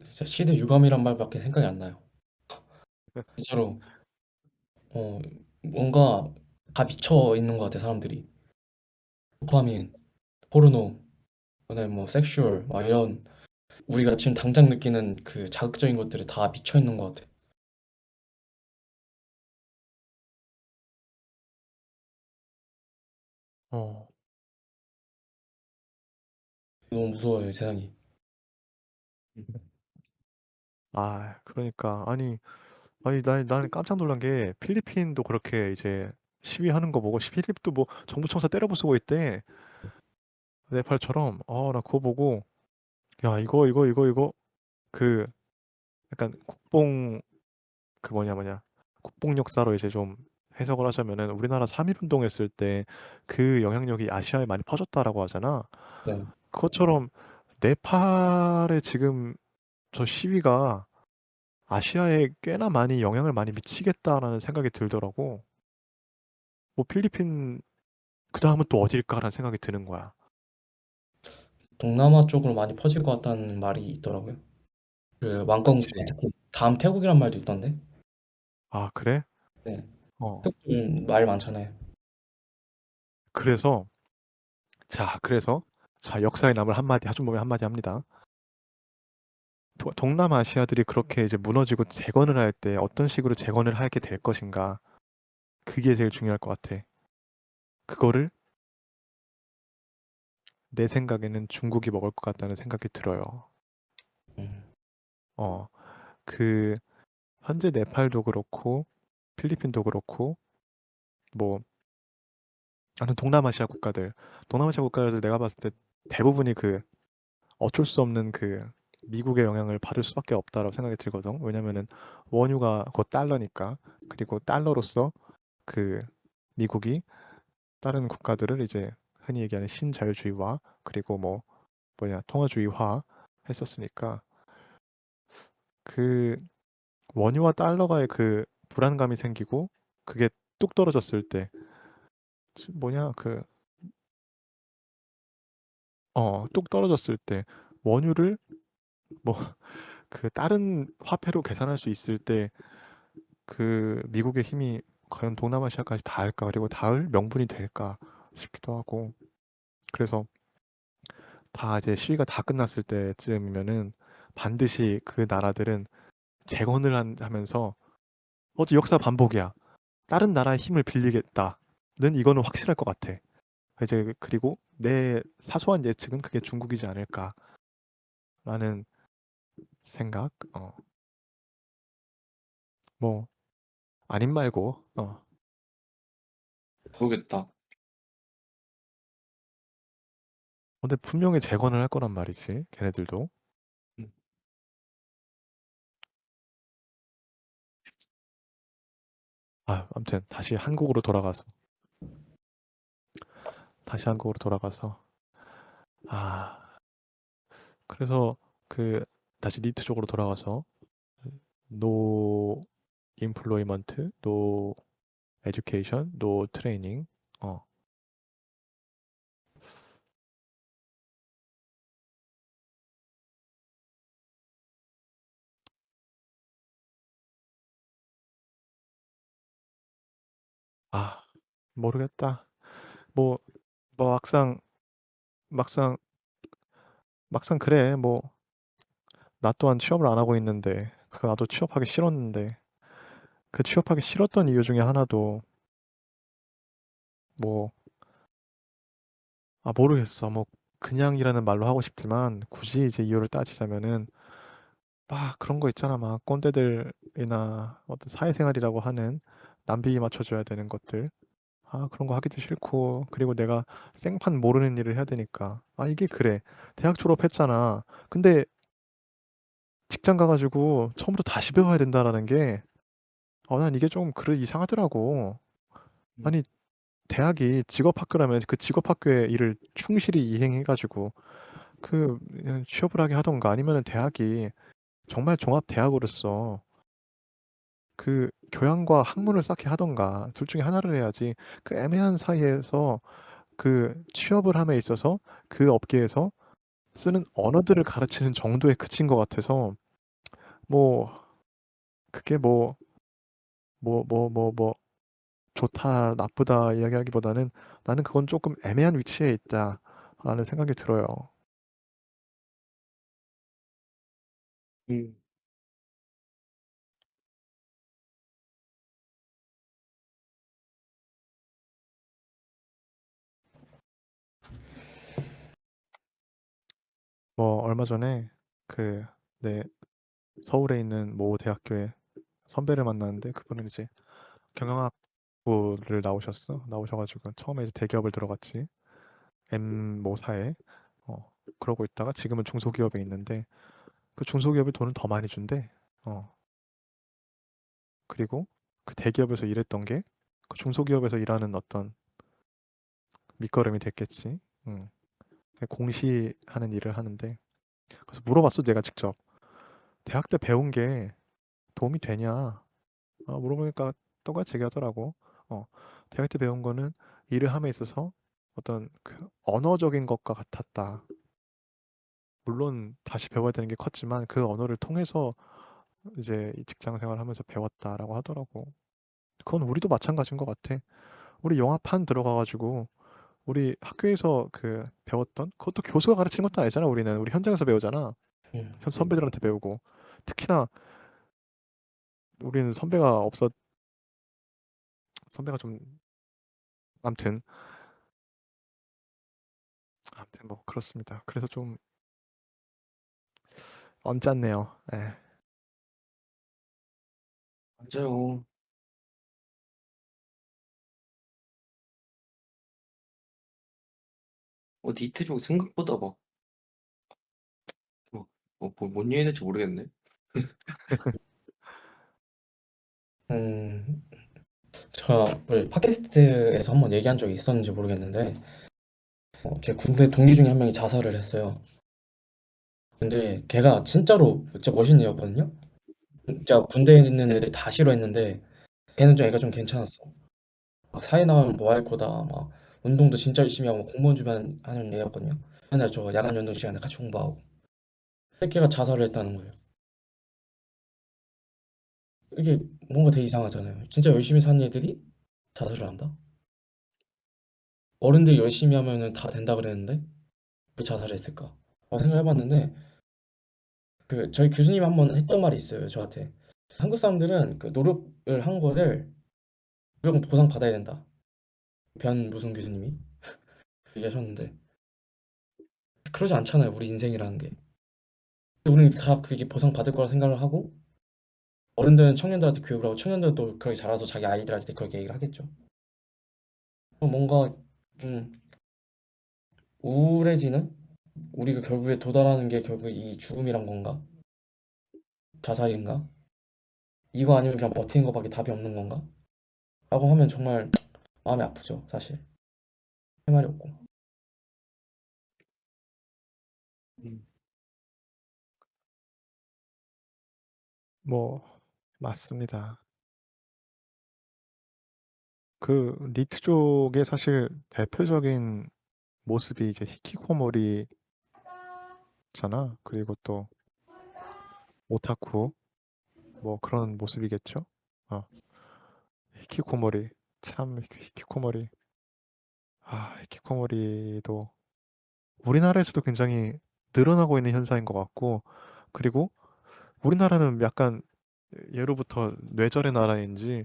진짜 시대 유감이란 말밖에 생각이 안 나요. 진짜로 어 뭔가 다 미쳐 있는 것 같아 사람들이. 도파민, 포르노, 그다음에 뭐 섹슈얼 막 이런 우리가 지금 당장 느끼는 그 자극적인 것들에 다 미쳐 있는 것 같아. 어. 너무 무서워요 세상이. 그러니까 아니 나는 깜짝 놀란 게 필리핀도 그렇게 이제 시위하는 거 보고 필리핀도 뭐 정부 청사 때려부수고 있대. 네팔처럼. 나 그거 보고 야 이거 그 약간 국뽕 역사로 이제 좀 해석을 하자면은 우리나라 3.1 운동했을 때 그 영향력이 아시아에 많이 퍼졌다라고 하잖아. 네. 그것처럼 네팔의 지금 저 시위가 아시아에 꽤나 많이 영향을 많이 미치겠다라는 생각이 들더라고. 뭐 필리핀 그다음은 또 어딜까라는 생각이 드는 거야. 동남아 쪽으로 많이 퍼질 것 같다는 말이 있더라고요. 그 그치. 왕권국가 특히 다음 태국이란 말도 있던데. 아, 그래? 네. 어. 태국은 말 많잖아요. 그래서 그래서 역사에 남을 한마디 하준범이 한마디 합니다. 동남아시아들이 그렇게 이제 무너지고 재건을 할 때 어떤 식으로 재건을 하게 될 것인가? 그게 제일 중요할 것 같아. 그거를 내 생각에는 중국이 먹을 것 같다는 생각이 들어요. 음. 어, 그 현재 네팔도 그렇고 필리핀도 그렇고 뭐 아는 동남아시아 국가들 내가 봤을 때 대부분이 그 어쩔 수 없는 그 미국의 영향을 받을 수밖에 없다라고 생각이 들거든. 왜냐면은 원유가 곧 달러니까. 그리고 달러로서 그 미국이 다른 국가들을 이제 흔히 얘기하는 신자유주의화 그리고 뭐 통화주의화 했었으니까 그 원유와 달러가의 그 불안감이 생기고 그게 뚝 떨어졌을 때 뭐냐 그 뚝 떨어졌을 때 원유를 뭐 그 다른 화폐로 계산할 수 있을 때 그 미국의 힘이 과연 동남아시아까지 닿을까 그리고 닿을 명분이 될까 싶기도 하고 그래서 다 이제 시위가 다 끝났을 때쯤이면은 반드시 그 나라들은 재건을 하면서 어제 역사 반복이야. 다른 나라의 힘을 빌리겠다는 이거는 확실할 것 같아. 이제 그리고 내 사소한 예측은 그게 중국이지 않을까라는 생각. 뭐 아님 말고. 모르겠다. 근데 분명히 재건을 할 거란 말이지. 걔네들도. 음. 아무튼 다시 한국으로 돌아가서 아 그래서 그 다시 니트 쪽으로 돌아가서 노 임플로이먼트, 노 에듀케이션, 노 트레이닝. 어. 아, 모르겠다. 뭐, 뭐 막상 그래. 뭐 나 또한 취업을 안 하고 있는데 나도 취업하기 싫었는데 그 취업하기 싫었던 이유 중에 하나도 뭐 모르겠어. 뭐 그냥이라는 말로 하고 싶지만 굳이 이제 이유를 따지자면은 막 그런 거 있잖아. 막 꼰대들이나 어떤 사회생활이라고 하는 남비기 맞춰줘야 되는 것들. 그런 거 하기도 싫고 그리고 내가 생판 모르는 일을 해야 되니까 이게 그래. 대학 졸업했잖아. 근데 직장 가가지고 처음부터 다시 배워야 된다라는 게 난 이게 좀 그래 이상하더라고. 음. 아니 대학이 직업학교라면 그 직업학교의 일을 충실히 이행해가지고 그냥 취업을 하게 하던가 아니면은 대학이 정말 종합대학으로서 그 교양과 학문을 쌓게 하던가 둘 중에 하나를 해야지 그 애매한 사이에서 그 취업을 함에 있어서 그 업계에서 쓰는 언어들을 가르치는 정도에 그친 것 같아서 뭐 그게 뭐 좋다 나쁘다 이야기하기보다는 나는 그건 조금 애매한 위치에 있다라는 생각이 들어요. 음. 뭐 얼마 전에 그 내 서울에 있는 모 대학교에 선배를 만났는데 그분은 이제 경영학부를 나오셔가지고 처음에 이제 대기업을 들어갔지. M 모사에 그러고 있다가 지금은 중소기업에 있는데 그 중소기업이 돈을 더 많이 준대. 그리고 그 대기업에서 일했던 게 그 중소기업에서 일하는 어떤 밑거름이 됐겠지. 음. 공시하는 일을 하는데 그래서 물어봤어 내가 직접 대학 때 배운 게 도움이 되냐 물어보니까 똑같이 얘기하더라고. 대학 때 배운 거는 일을 함에 있어서 어떤 그 언어적인 것과 같았다. 물론 다시 배워야 되는 게 컸지만 그 언어를 통해서 이제 이 직장 생활하면서 배웠다라고 하더라고. 그건 우리도 마찬가지인 것 같아. 우리 영화판 들어가가지고 우리 학교에서 그 배웠던 그것도 교수가 가르치는 것도 아니잖아. 우리 현장에서 배우잖아. 선배들한테 배우고 특히나 우리는 선배가 좀 암튼 뭐 그렇습니다. 그래서 좀 언짢네요. 예. 맞아요. 니트족 생각보다 뭔 얘기 될지 모르겠네. 제가 우리 팟캐스트에서 한번 얘기한 적이 있었는지 모르겠는데 제 군대 동기 중에 한 명이 자살을 했어요. 근데 걔가 진짜로 진짜 멋있는 애였거든요. 진짜 군대에 있는 애들 다 싫어했는데 걔는 좀 애가 좀 괜찮았어. 막 사회 나가면 뭐 할 거다. 막 운동도 진짜 열심히 하고 공무원 주변 하는 애였거든요. 맨날 저 야간 연동 시간에 같이 공부하고. 새끼가 자살을 했다는 거예요. 이게 뭔가 되게 이상하잖아요. 진짜 열심히 산 애들이 자살을 한다? 어른들이 열심히 하면은 다 된다 그랬는데 왜 자살을 했을까? 생각해 봤는데 저희 교수님이 한 번 했던 말이 있어요, 저한테. "한국 사람들은 그 노력을 한 거를 무조건 보상받아야 된다." 변 무슨 교수님이 얘기하셨는데 그러지 않잖아요, 우리 인생이라는 게. 우리는 다 그게 보상받을 거라 생각을 하고 어른들은 청년들한테 교육을 하고 청년들도 그렇게 자라서 자기 아이들한테 그렇게 얘기를 하겠죠. 뭔가 좀 우울해지는? 우리가 결국에 도달하는 게 결국 이 죽음이란 건가? 자살인가? 이거 아니면 그냥 버티는 거밖에 답이 없는 건가? 라고 하면 정말 마음이 아프죠, 사실. 할 말이 없고. 음. 뭐 맞습니다. 그 니트족의 사실 대표적인 모습이 이제 히키코모리잖아. 그리고 또 오타쿠 뭐 그런 모습이겠죠. 히키코모리 참 히키코모리 히키코모리도 우리나라에서도 굉장히 늘어나고 있는 현상인 것 같고 그리고 우리나라는 약간 예로부터 뇌절의 나라인지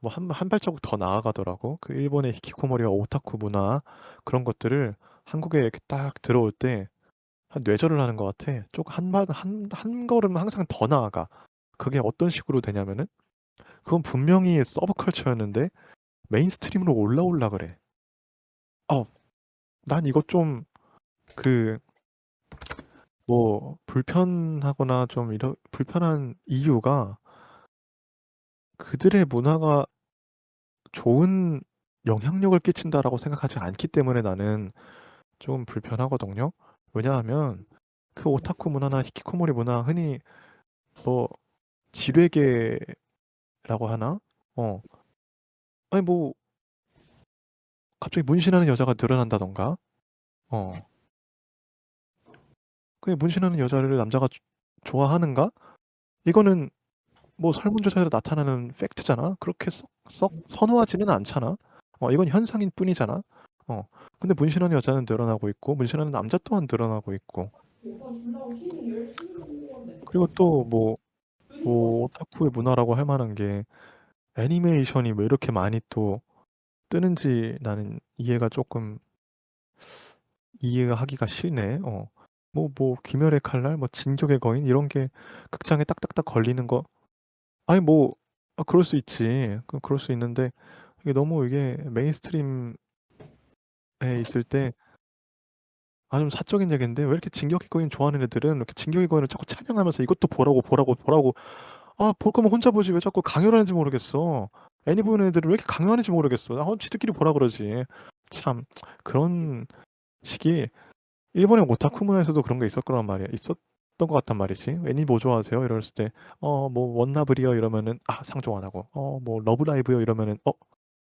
뭐 한 발자국 더 나아가더라고. 그 일본의 히키코모리와 오타쿠 문화 그런 것들을 한국에 이렇게 딱 들어올 때 한 뇌절을 하는 것 같아. 한 걸음 항상 더 나아가. 그게 어떤 식으로 되냐면은 그건 분명히 서브컬처였는데 메인스트림으로 올라올라 그래. 난 이것 좀 그 뭐 불편하거나 좀 이런 불편한 이유가 그들의 문화가 좋은 영향력을 끼친다라고 생각하지 않기 때문에 나는 좀 불편하거든요. 왜냐하면 그 오타쿠 문화나 히키코모리 문화 흔히 뭐 지뢰계라고 하나? 어. 아니 뭐 갑자기 문신하는 여자가 늘어난다던가. 어. 그 문신하는 여자를 남자가 좋아하는가? 이거는 뭐 설문조사에서 나타나는 팩트잖아. 그렇게 썩 선호하지는 않잖아. 이건 현상인 뿐이잖아. 어. 근데 문신하는 여자는 늘어나고 있고 문신하는 남자 또한 늘어나고 있고 그리고 또 뭐 오타쿠의 문화라고 할 만한 게 애니메이션이 왜 이렇게 많이 또 뜨는지 나는 이해가 하기가 싫네. 뭐 귀멸의 칼날, 뭐 진격의 거인 이런 게 극장에 딱딱딱 걸리는 거. 아니 뭐 그럴 수 있지. 그럴 수 있는데 이게 메인스트림에 있을 때 좀 사적인 얘기인데 왜 이렇게 진격의 거인 좋아하는 애들은 이렇게 진격의 거인을 자꾸 찬양하면서 이것도 보라고 볼 거면 혼자 보지 왜 자꾸 강요하는지 모르겠어. 애니 보는 애들은 왜 이렇게 강요하는지 모르겠어. 지들끼리 보라 그러지. 참 그런 식이 일본의 오타쿠 문화에서도 그런 게 있을 거란 말이야. 있었던 했던 것 같단 말이지. 애니 뭐 좋아하세요? 이랬을 때 뭐 원나블이요 이러면은 상종 안 하고 뭐 러브라이브요 이러면은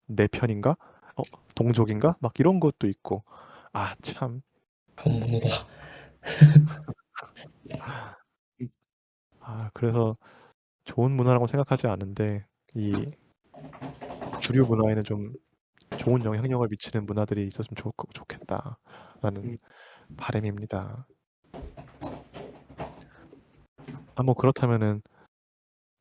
내 편인가? 동족인가? 막 이런 것도 있고 참. 본문이다. 그래서 좋은 문화라고 생각하지 않은데 이 주류 문화에는 좀 좋은 영향력을 미치는 문화들이 있었으면 좋겠다라는 바람입니다. 뭐 그렇다면은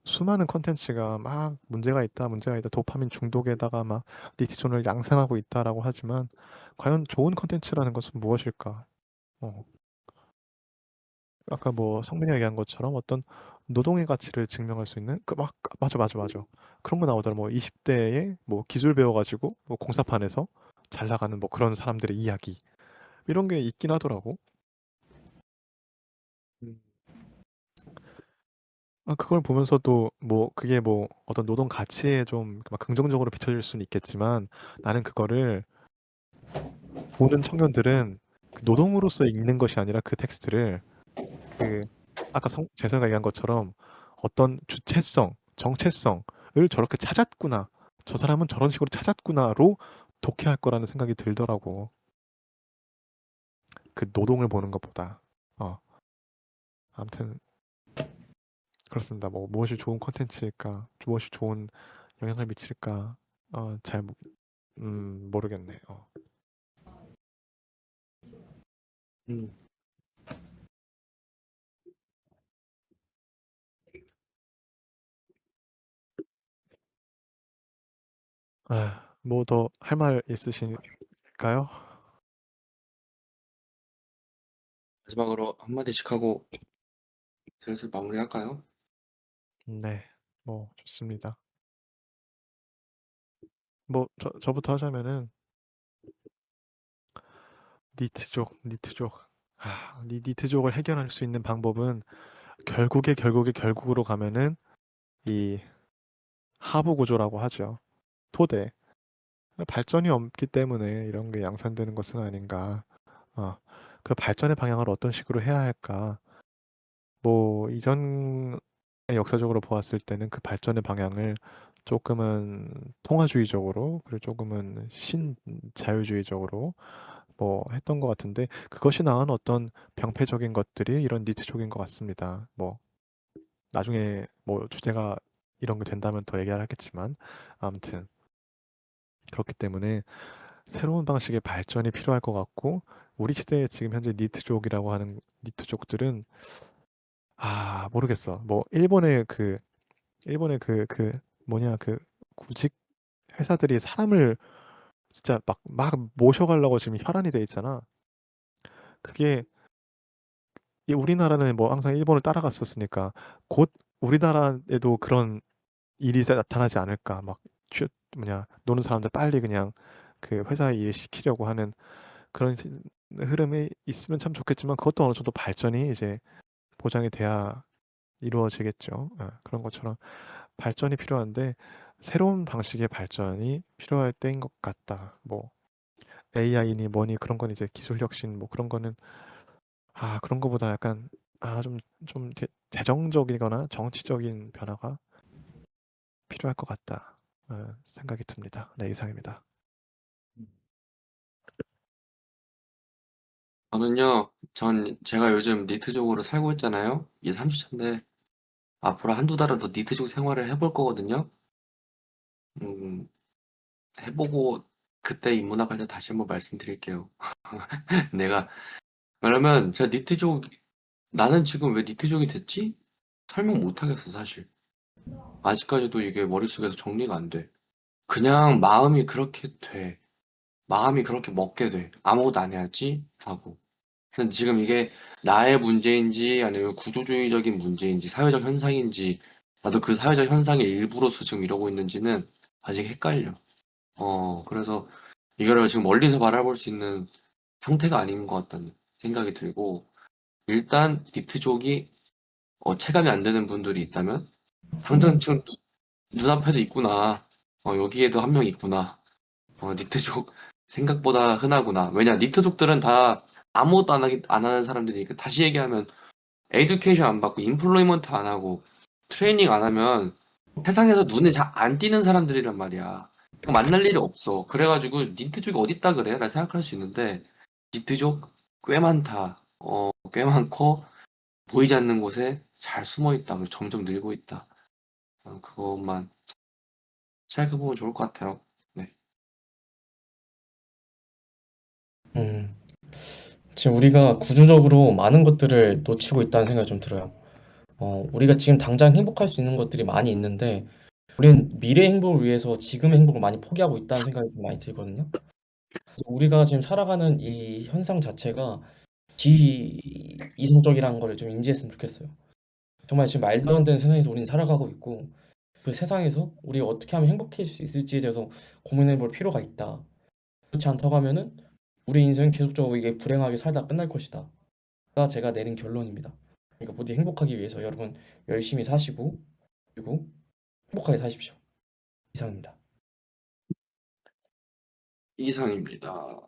수많은 콘텐츠가 막 문제가 있다 도파민 중독에다가 막 니티존을 양산하고 있다라고 하지만 과연 좋은 콘텐츠라는 것은 무엇일까? 아까 뭐 성민이 얘기한 것처럼 어떤 노동의 가치를 증명할 수 있는 맞아. 그런 거 나오더라. 뭐 20대에 뭐 기술 배워가지고 뭐 공사판에서 잘 나가는 뭐 그런 사람들의 이야기 이런 게 있긴 하더라고. 그걸 보면서도 뭐 그게 뭐 어떤 노동 가치에 좀 막 긍정적으로 비춰질 수는 있겠지만 나는 그거를 보는 청년들은 그 노동으로서 읽는 것이 아니라 그 텍스트를 그 아까 재성이가 얘기한 것처럼 어떤 주체성, 정체성을 저렇게 찾았구나. 저 사람은 저런 식으로 찾았구나로 독해할 거라는 생각이 들더라고. 그 노동을 보는 것보다. 아무튼 그렇습니다. 뭐 무엇이 좋은 콘텐츠일까, 무엇이 좋은 영향을 미칠까, 잘 모르겠네. 음. 뭐 더 할 말 있으실까요? 마지막으로 한마디씩 하고 슬슬 마무리할까요? 네, 뭐 좋습니다. 뭐 저부터 하자면은 니트족. 니트족을 해결할 수 있는 방법은 결국으로 가면은 이 하부 구조라고 하죠. 토대. 발전이 없기 때문에 이런 게 양산되는 것은 아닌가. 그 발전의 방향을 어떤 식으로 해야 할까? 뭐 이전의 역사적으로 보았을 때는 그 발전의 방향을 조금은 통화주의적으로 그리고 조금은 신자유주의적으로 뭐 했던 것 같은데 그것이 낳은 어떤 병폐적인 것들이 이런 니트족인 것 같습니다. 뭐 나중에 뭐 주제가 이런 게 된다면 더 얘기를 하겠지만 아무튼 그렇기 때문에 새로운 방식의 발전이 필요할 것 같고 우리 시대에 지금 현재 니트족이라고 하는 니트족들은 모르겠어. 뭐 일본의 그 뭐냐 그 구직 회사들이 사람을 진짜 막 모셔가려고 지금 혈안이 돼 있잖아. 그게 우리나라는 뭐 항상 일본을 따라갔었으니까 곧 우리나라에도 그런 일이 나타나지 않을까. 막 노는 사람들 빨리 그냥 그 회사에 일시키려고 하는 그런 흐름이 있으면 참 좋겠지만 그것도 어느 정도 발전이 이제 보장이 돼야 이루어지겠죠. 그런 것처럼 발전이 필요한데 새로운 방식의 발전이 필요할 때인 것 같다. 뭐 AI니 뭐니 그런 건 이제 기술 혁신 뭐 그런 거는 그런 거보다 약간 좀 이렇게 재정적이거나 정치적인 변화가 필요할 것 같다. 생각이 듭니다. 네, 이상입니다. 제가 요즘 니트족으로 살고 있잖아요. 이제 30차인데 앞으로 한두 달은 더 니트족 생활을 해볼 거거든요. 음, 해보고 그때 인문학 할 때 다시 한번 말씀드릴게요. 내가 왜냐면 제가 나는 지금 왜 니트족이 됐지? 설명 못 하겠어 사실. 아직까지도 이게 머릿속에서 정리가 안 돼. 그냥 마음이 그렇게 돼. 마음이 그렇게 먹게 돼. 아무것도 안 해야지 하고. 근데 지금 이게 나의 문제인지 아니면 구조주의적인 문제인지 사회적 현상인지 나도 그 사회적 현상의 일부로서 지금 이러고 있는지는 아직 헷갈려. 그래서 이거를 지금 멀리서 바라볼 수 있는 상태가 아닌 것 같다는 생각이 들고 일단 니트족이 체감이 안 되는 분들이 있다면 당장 지금 눈앞에도 있구나. 여기에도 한 명 있구나. 니트족 생각보다 흔하구나. 왜냐 니트족들은 다 아무것도 안 하는 사람들이니까 다시 얘기하면 에듀케이션 안 받고 인플로이먼트 안 하고 트레이닝 안 하면 세상에서 눈에 잘 안 띄는 사람들이란 말이야. 이거 만날 일이 없어. 그래가지고 니트족이 어딨다 그래? 라 생각할 수 있는데 니트족 꽤 많다. 꽤 많고 보이지 않는 곳에 잘 숨어 있다. 그리고 점점 늘고 있다. 그것만 생각해보면 좋을 것 같아요. 네. 음. 지금 우리가 구조적으로 많은 것들을 놓치고 있다는 생각이 좀 들어요. 우리가 지금 당장 행복할 수 있는 것들이 많이 있는데 우리는 미래 행복을 위해서 지금 행복을 많이 포기하고 있다는 생각이 좀 많이 들거든요. 그래서 우리가 지금 살아가는 이 현상 자체가 비이성적이라는 거를 좀 인지했으면 좋겠어요. 정말 지금 말도 안 되는 세상에서 우리는 살아가고 있고 그 세상에서 우리가 어떻게 하면 행복해질 수 있을지에 대해서 고민해 볼 필요가 있다. 그렇지 않다고 하면은 우리 인생은 계속적으로 이게 불행하게 살다 끝날 것이다. 가 제가 내린 결론입니다. 그러니까 부디 행복하기 위해서 여러분 열심히 사시고 그리고 행복하게 사십시오. 이상입니다. 이상입니다.